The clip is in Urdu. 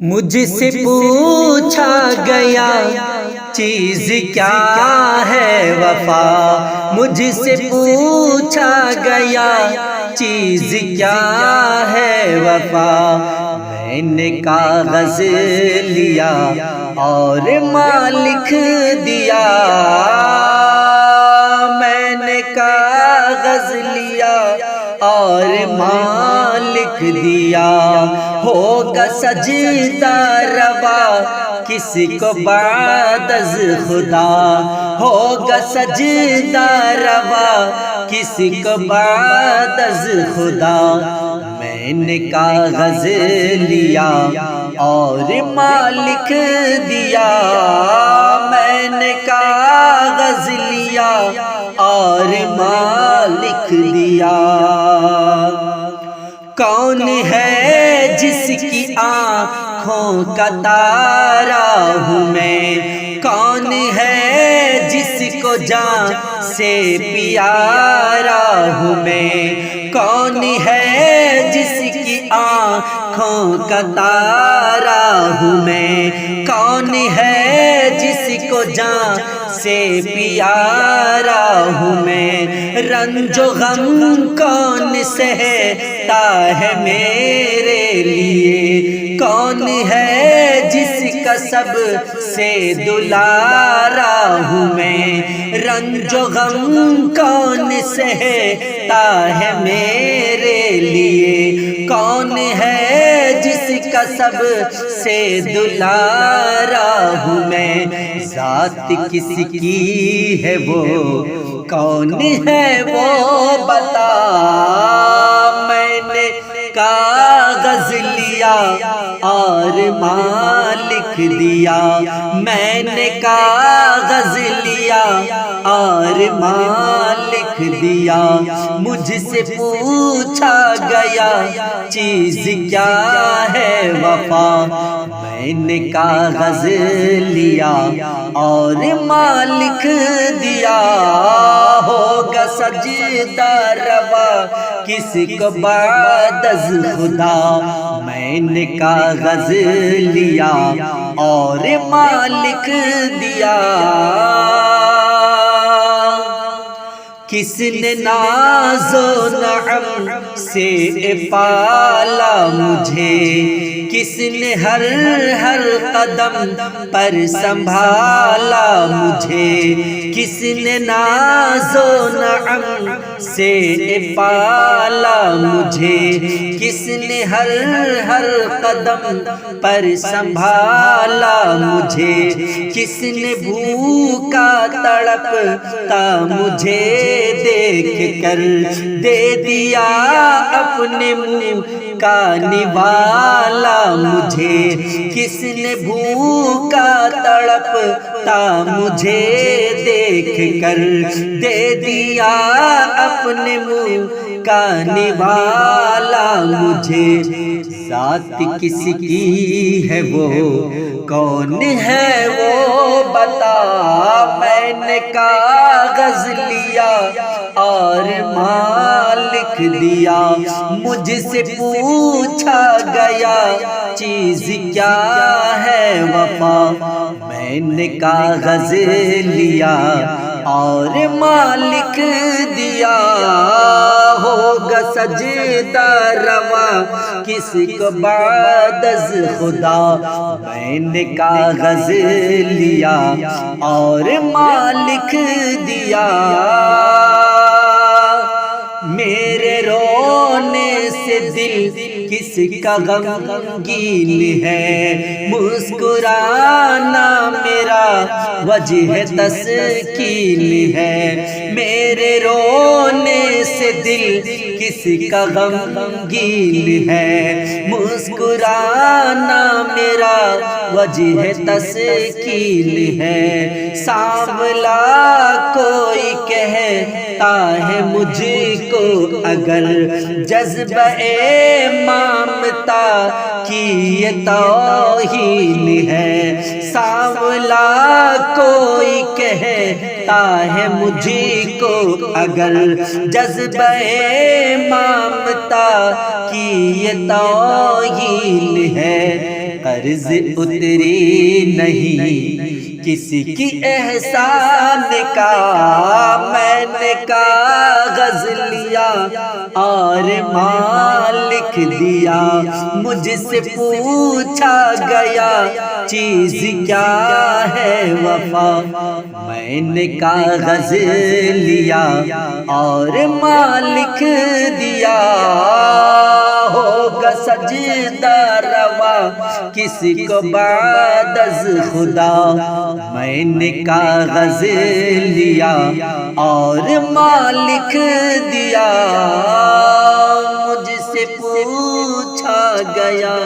مجھ سے پوچھا گیا چیز کیا ہے وفا، مجھ سے پوچھا گیا چیز کیا ہے وفا، میں نے کاغذ لیا اور ماں لکھ دیا، میں نے کاغذ لیا اور ماں لکھ دیا، ہوگا سجدہ روا کسی کو بعد از خدا، ہوگا سجدہ روا کسی کو بعد از خدا، میں نے کاغذ لیا اور ماں لکھ دیا، میں نے کاغذ لیا اور ماں لکھ دیا۔ کون ہے جس کی آنکھوں کا تارا ہوں میں، کون ہے جس کو جان سے پیارا ہوں میں، کون ہے جس کی آنکھوں کا تارا ہوں میں، کون ہے جس کو جان سے پیارا ہوں میں، رنج و غم کون سہتا ہے میرے لیے، کون ہے جس کا سب سے دلارا ہوں میں، رنج و غم کون سہتا ہے میرے لیے، کون ہے جس کا سب سے دلارا ہوں میں، ذات کس کی ہے وہ کون ہے وہ بتا، میں نے کاغذ لیا اور ماں لکھ دیا، میں نے کاغذ لیا اور ماں لکھ دیا، مجھ سے پوچھا گیا چیز کیا ہے وفا، میں نے کاغذ لیا اور ماں لکھ دیا، ہوگا سجدہ روا کسی کو بعد از خدا، میں نے کاغذ لیا اور ماں لکھ دیا۔ کس نے ناز و نعم سے پالا مجھے، کس نے ہر ہر قدم پر سنبھالا مجھے، کس نے ناز و نعم سے پالا مجھے، کس نے ہر ہر قدم پر سنبھالا مجھے، کس نے بھوکا تڑپتا مجھے دیکھ کر دے دیا اپنے منہ کا نوالا مجھے، کس نے بھوکا تڑپتا مجھے دیکھ کر دے دیا اپنے منہ کا نوالا مجھے، ذات کس کی ہے وہ کون ہے وہ بتا، میں نے کاغذ لیا اور ماں لکھ دیا، مجھ سے پوچھا گیا چیز کیا ہے وفا، میں نے کاغذ لیا اور ماں لکھ دیا، ہوگا سجدہ روا کسی کو بعد از خدا، میں نے کاغذ لیا اور ماں لکھ دیا، میرے رونے سے دل کس کا غمگین ہے، مسکرانا میرا وجہ تسکین ہے، میرے رونے سے دل کس کا غمگین ہے، مسکرانا میرا وجہ تسکین ہے، سانولا کوئی کہتا ہے مجھ کو اگر جذبہ مامتا کی یہ توہین ہے، سانولا کوئی کہتا ہے مجھ کو اگر جذبہ مامتا کی یہ توہین ہے، قرض اتری نہیں کسی کی احسان کا، میں نے کاغذ لیا اور مال لکھ دیا، مجھ سے پوچھا گیا چیز کیا ہے وفا، میں نے کاغذ لیا اور مال لکھ دیا، ہوگا سجدہ روا کسی کو بعد از خدا، میں نے کاغذ لیا اور مال لکھ دیا، مجھ سے پوچھا گیا